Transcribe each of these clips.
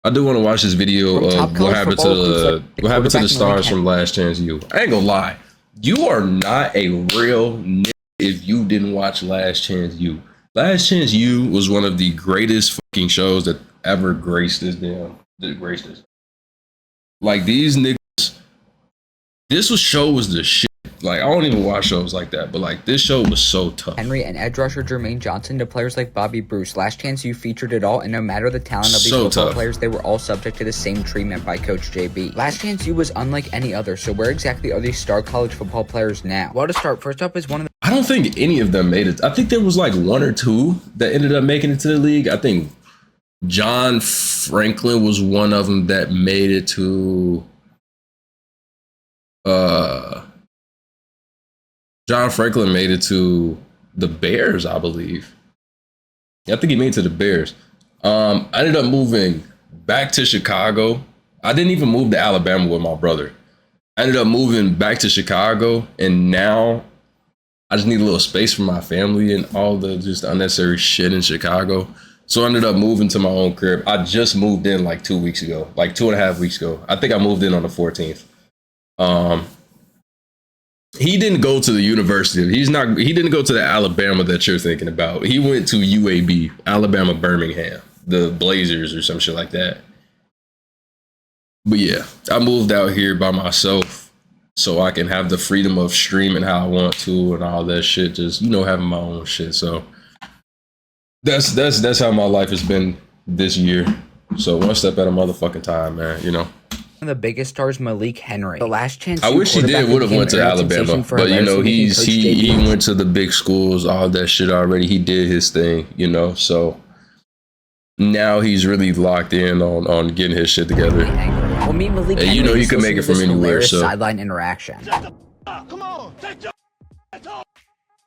I do want to watch this video From top of what college happened to football recruits the like what happened to the quarterback Malik stars from Last Chance U. I ain't gonna lie, you are not a real nigga if you didn't watch Last Chance U. Last Chance U was one of the greatest fucking shows that ever graced this damn that graced this. Like these niggas, show was the shit. Like I don't even watch shows like that, but like this show was so tough. Henry and edge rusher Jermaine Johnson to players like Bobby Bruce. Last Chance U featured it all, and no matter the talent of these So football tough. players, they were all subject to the same treatment by Coach JB. Last Chance U was unlike any other, so where exactly are these star college football players now? Well, to start, first up is one of the I don't think any of them made it. I think there was like one or two that ended up making it to the league. I think John Franklin was one of them that made it to John Franklin made it to the Bears, I believe. Yeah, I think he made it to the Bears. I ended up moving back to Chicago. I didn't even move to Alabama with my brother. I ended up moving back to Chicago, and now I just need a little space for my family and all the just unnecessary shit in Chicago. So I ended up moving to my own crib. I just moved in like 2 weeks ago, like 2.5 weeks ago. I think I moved in on the 14th. He didn't go to the university. He didn't go to the Alabama that you're thinking about. He went to UAB, Alabama Birmingham, the Blazers or some shit like that. But yeah, I moved out here by myself so I can have the freedom of streaming how I want to and all that shit. Just, having my own shit. So that's how my life has been this year. So one step at a motherfucking time, man, One of the biggest stars, Malik Henry. The Last Chance I U wish he quarterback would have became went to an urban Alabama, sensation for but hilariously making Coach he JB went to the big schools, all that shit already. He did his thing, so now he's really locked in on getting his shit together. We'll meet Malik And Henry. you can make it from anywhere. So Sideline interaction. Come on, take your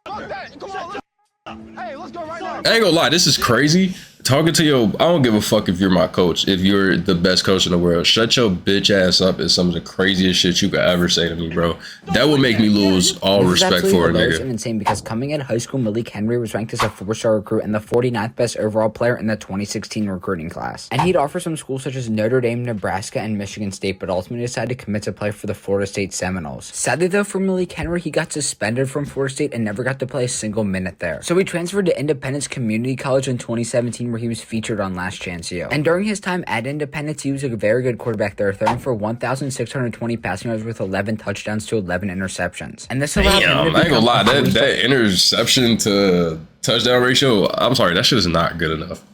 fuck that. Come on, hey, let's go right now. I ain't gonna lie, this is crazy. Talking to I don't give a fuck if you're my coach, if you're the best coach in the world. Shut your bitch ass up is some of the craziest shit you could ever say to me, bro. That would make me lose all This is respect absolutely for a hilarious nigga. and insane because coming out of high school, Malik Henry was ranked as a 4-star recruit and the 49th best overall player in the 2016 recruiting class. And he'd offer some schools such as Notre Dame, Nebraska, and Michigan State, but ultimately decided to commit to play for the Florida State Seminoles. Sadly though, for Malik Henry, he got suspended from Florida State and never got to play a single minute there. So he transferred to Independence Community College in 2017 where he was featured on Last Chance U. And during his time at Independence, he was a very good quarterback there, throwing for 1,620 passing yards with 11 touchdowns to 11 interceptions. And this allowed him Damn, to I ain't become gonna lie, a 45 that interception to touchdown ratio, I'm sorry, that shit is not good enough.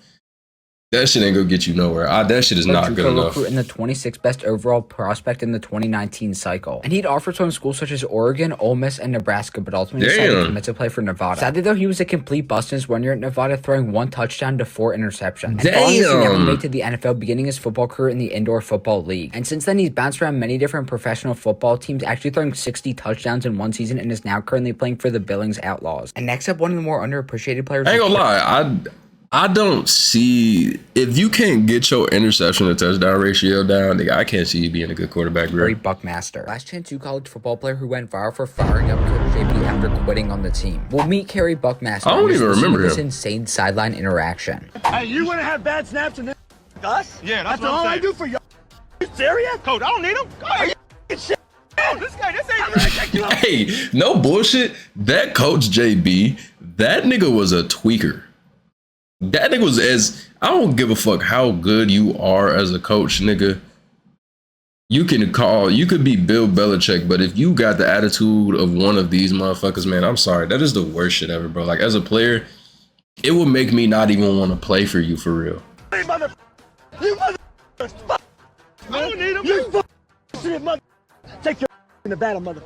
That shit ain't gonna get you nowhere. That shit is not good enough. recruit and the 26th best overall prospect in the 2019 cycle. And he'd offered from schools such as Oregon, Ole Miss, and Nebraska, but ultimately decided to commit to play for Nevada. Sadly though, he was a complete bust in his 1 year at Nevada, throwing 1 touchdown to 4 interceptions. And following this, he never made it to the NFL, beginning his football career in the Indoor Football League. And since then, he's bounced around many different professional football teams, actually throwing 60 touchdowns in one season, and is now currently playing for the Billings Outlaws. And next up, one of the more underappreciated players. I ain't gonna lie, I don't see, if you can't get your interception to touchdown ratio down, nigga, I can't see you being a good quarterback, bro. Kerry Buckmaster. Last Chance U college football player who went viral for firing up Coach JB after quitting on the team. We'll meet Kerry Buckmaster. I don't even remember this him. insane sideline interaction. Hey, you wanna have bad snaps and us? Yeah, that's what all I'm I saying. do for you. You serious? Coach, I don't need him. Are you shit? Oh, this ain't. Hey, no bullshit. That Coach JB, that nigga was a tweaker. That nigga was I don't give a fuck how good you are as a coach, nigga. You could be Bill Belichick, but if you got the attitude of one of these motherfuckers, man, I'm sorry. That is the worst shit ever, bro. Like, as a player, it would make me not even want to play for you for real. Hey, mother. You mother. I don't need him. You shit, mother. Take your in the battle, mother.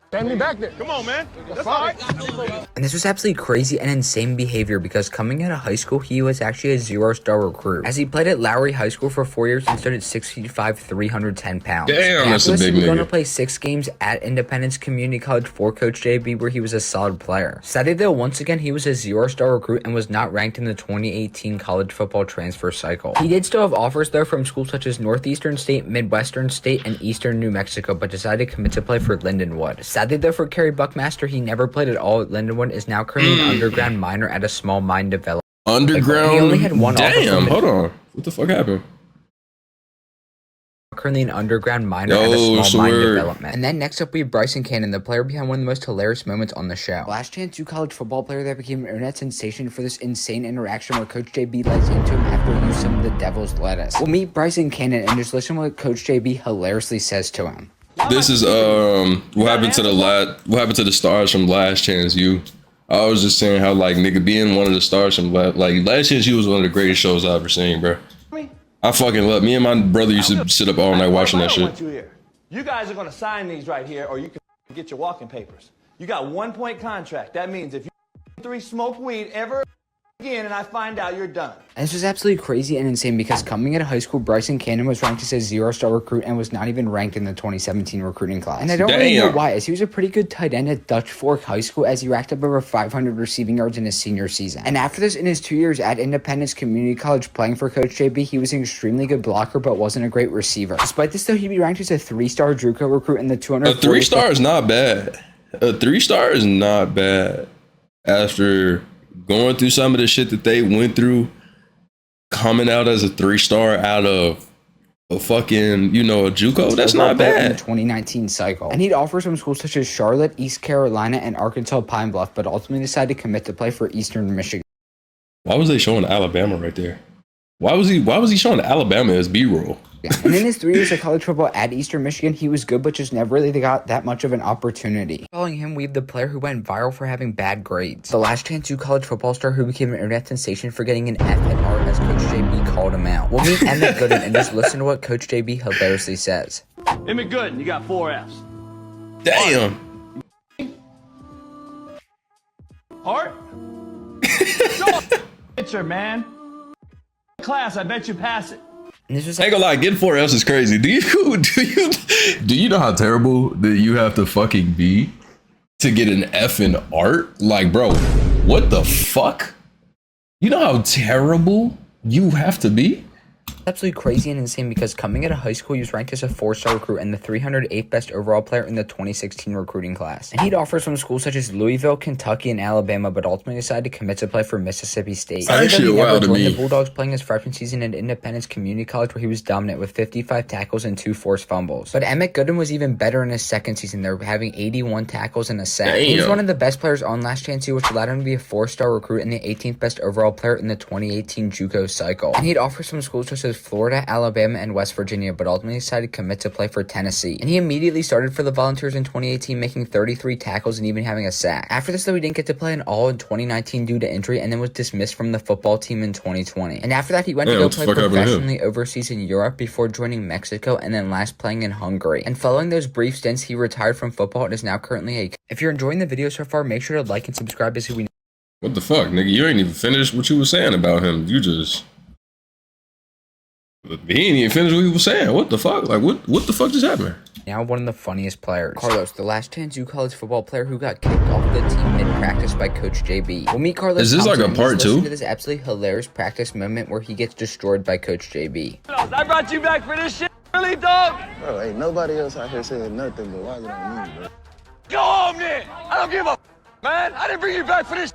Stand me back there. Come on, man. That's all right. And this was absolutely crazy and insane behavior because coming out of high school, he was actually a 0-star recruit. As he played at Lowry High School for 4 years and stood at 6 feet 5, 310 pounds. Damn, and that's a after this, big he was going nigga. to play 6 games at Independence Community College for Coach JB where he was a solid player. Sadly though, once again, he was a 0-star recruit and was not ranked in the 2018 college football transfer cycle. He did still have offers though from schools such as Northeastern State, Midwestern State, and Eastern New Mexico, but decided to commit to play for Lindenwood. Sadly though, for Kerry Buckmaster, he never played at all at Lindenwood, is now currently an underground minor at a small mine development. Underground? He only had one offer Damn, from hold on. What the fuck happened? currently an underground miner at a Yo, small mine swear. development. And then next up we have Bryson Cannon, the player behind one of the most hilarious moments on the show. Last Chance U college football player that became an internet sensation for this insane interaction where Coach JB lies into him after he used some of the devil's lettuce. We'll meet Bryson Cannon and just listen to what Coach JB hilariously says to him. This is what happened to the stars from Last Chance U. I was just saying how like nigga being one of the stars from Last Chance U was one of the greatest shows I've ever seen, bro. I fucking love. Me and my brother used to sit up all night watching that I don't want shit. you here. You guys are gonna sign these right here, or you can get your walking papers. You got 1 point contract. That means if you 3 smoke weed ever again and I find out, you're done. And this was absolutely crazy and insane because coming out of high school, Bryson Cannon was ranked as a 0-star recruit and was not even ranked in the 2017 recruiting class. And I don't really know why, as he was a pretty good tight end at Dutch Fork High School as he racked up over 500 receiving yards in his senior season. And after this, in his 2 years at Independence Community College playing for Coach JB, he was an extremely good blocker but wasn't a great receiver. Despite this though, he'd be ranked as a 3-star JUCO recruit in the 240. A 3-star is not bad. A 3-star is not bad. After going through some of the shit that they went through, coming out as a 3-star out of a fucking, a JUCO, that's not bad. In the 2019 cycle. And he'd offer some schools such as Charlotte, East Carolina, and Arkansas Pine Bluff, but ultimately decided to commit to play for Eastern Michigan. Why was they showing Alabama right there? Why was he showing Alabama as B-roll? Yeah. And in his 3 years of college football at Eastern Michigan, he was good, but just never really got that much of an opportunity. Following him, we have the player who went viral for having bad grades. The Last Chance U college football star who became an internet sensation for getting an F and R as Coach JB called him out. We'll meet Emmett Gooden and just listen to what Coach JB hilariously says. Emmett Gooden, you got 4 Fs. Damn. Hart? Pitcher, man. Class, I bet you pass it. And this was I ain't gonna lie, getting 4 Fs is crazy. Do you know how terrible that you have to fucking be to get an F in art? Like, bro, what the fuck? You know how terrible you have to be? absolutely crazy and insane because coming out of high school, he was ranked as a 4-star recruit and the 308th best overall player in the 2016 recruiting class. And he'd offer from schools such as Louisville, Kentucky, and Alabama, but ultimately decided to commit to play for Mississippi State. Actually, wild to me. The Bulldogs playing his freshman season at Independence Community College, where he was dominant with 55 tackles and 2 forced fumbles. But Emmett Gooden was even better in his second season there, having 81 tackles and a sack. Damn. He was one of the best players on Last Chance U, which allowed him to be a 4-star recruit and the 18th best overall player in the 2018 JUCO cycle. And he'd offer some schools such as Florida, Alabama, and West Virginia, but ultimately decided to commit to play for Tennessee. And he immediately started for the Volunteers in 2018, making 33 tackles and even having a sack. After this, though, he didn't get to play at all in 2019 due to injury, and then was dismissed from the football team in 2020. And after that, he went to go play professionally overseas in Europe before joining Mexico and then last playing in Hungary. And following those brief stints, he retired from football and is now currently a... If you're enjoying the video so far, make sure to like and subscribe as we... What the fuck, nigga? You ain't even finished what you was saying about him. You just... He ain't even finished what he was saying. What the fuck? Like, what the fuck just happened? Now one of the funniest players. Carlos, the Last Chance U college football player who got kicked off the team mid-practice by Coach JB. We'll meet Carlos. Is this Thompson like a part two? To this absolutely hilarious practice moment where he gets destroyed by Coach JB. I brought you back for this shit, really, dog? Bro, ain't nobody else out here saying nothing but why it on me, bro. Go home then. I don't give a man. I didn't bring you back for this.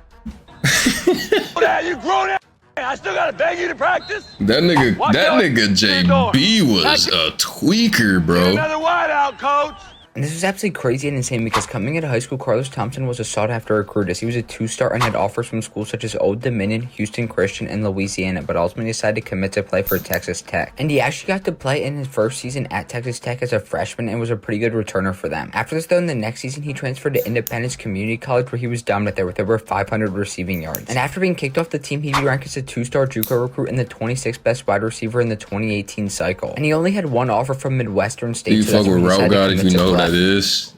You grown ass. I still gotta beg you to practice. That nigga JB was a tweaker, bro. Another wide out, coach. And this was absolutely crazy and insane because coming out of high school, Carlos Thompson was a sought-after recruit as he was a 2-star and had offers from schools such as Old Dominion, Houston Christian, and Louisiana, but ultimately decided to commit to play for Texas Tech. And he actually got to play in his first season at Texas Tech as a freshman and was a pretty good returner for them. After this, though, in the next season, he transferred to Independence Community College, where he was dominant there with over 500 receiving yards. And after being kicked off the team, he'd be ranked as a 2-star JUCO recruit and the 26th best wide receiver in the 2018 cycle. And he only had one offer from Midwestern State. You fuck with Route God if you know who that is.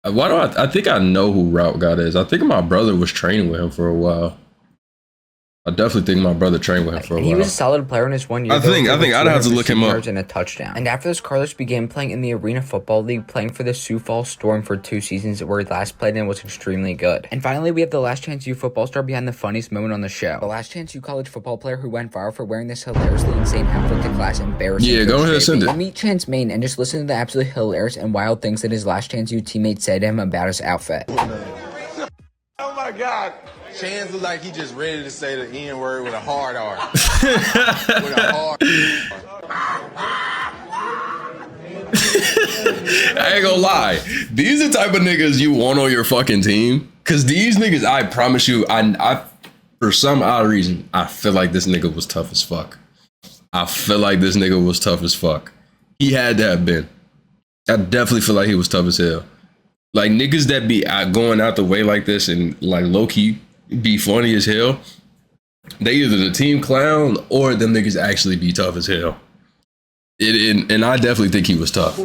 Why do I think I know who Route God is. I think my brother was training with him for a while. I definitely think my brother trained with him for a while. He was a solid player in his 1 year. I think I'd have to look him up. And a touchdown. And after this, Carlos began playing in the Arena Football League, playing for the Sioux Falls Storm for 2 seasons, where he last played and was extremely good. And finally, we have the Last Chance U football star behind the funniest moment on the show. The Last Chance U college football player who went viral for wearing this hilariously insane outfit to class, embarrassing. Yeah, go ahead and send it. We'll meet Chance Main and just listen to the absolutely hilarious and wild things that his Last Chance U teammates said to him about his outfit. Oh my God. Chance look like he just ready to say the N-word with a hard R. With a hard R. I ain't gonna lie. These are the type of niggas you want on your fucking team. Cause these niggas, I promise you, I for some odd reason, I feel like this nigga was tough as fuck. I feel like this nigga was tough as fuck. He had to have been. I definitely feel like he was tough as hell. Like niggas that be going out the way like this and like low key be funny as hell. They either the team clown or them niggas actually be tough as hell. And I definitely think he was tough.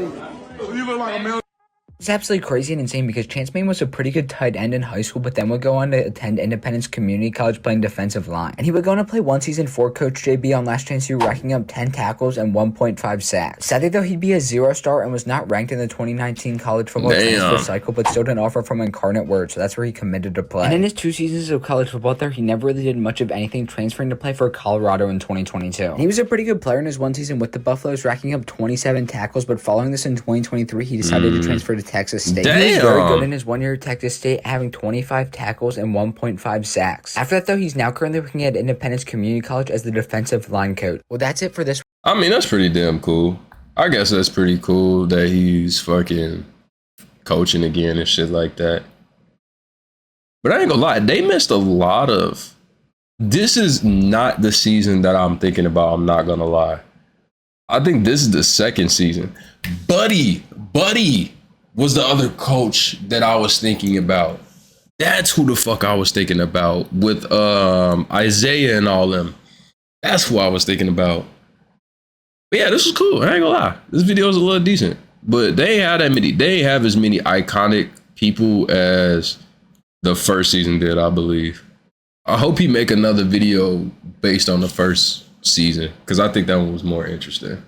It's absolutely crazy and insane because Chance Mann was a pretty good tight end in high school, but then would go on to attend Independence Community College playing defensive line. And he would go on to play one season for Coach JB on Last Chance U, racking up 10 tackles and 1.5 sacks. Sadly, though, he'd be a 0-star and was not ranked in the 2019 college football transfer cycle, but still did an offer from Incarnate Word, so that's where he committed to play. And in his 2 seasons of college football there, he never really did much of anything, transferring to play for Colorado in 2022. And he was a pretty good player in his 1 season with the Buffaloes, racking up 27 tackles, but following this in 2023, he decided to transfer to Texas State. He was very good in his 1 year at Texas State, having 25 tackles and 1.5 sacks. After that, though, he's now currently working at Independence Community College as the defensive line coach. Well, that's it for this. I mean, that's pretty damn cool. I guess that's pretty cool that he's fucking coaching again and shit like that. But I ain't gonna lie, they missed a lot of... This is not the season that I'm thinking about, I'm not gonna lie. I think this is the second season. Buddy was the other coach that I was thinking about. That's who the fuck I was thinking about with Isaiah and all them. That's who I was thinking about. But yeah, this was cool. I ain't gonna lie. This video is a little decent. But they have as many iconic people as the first season did, I believe. I hope he make another video based on the first season, because I think that one was more interesting.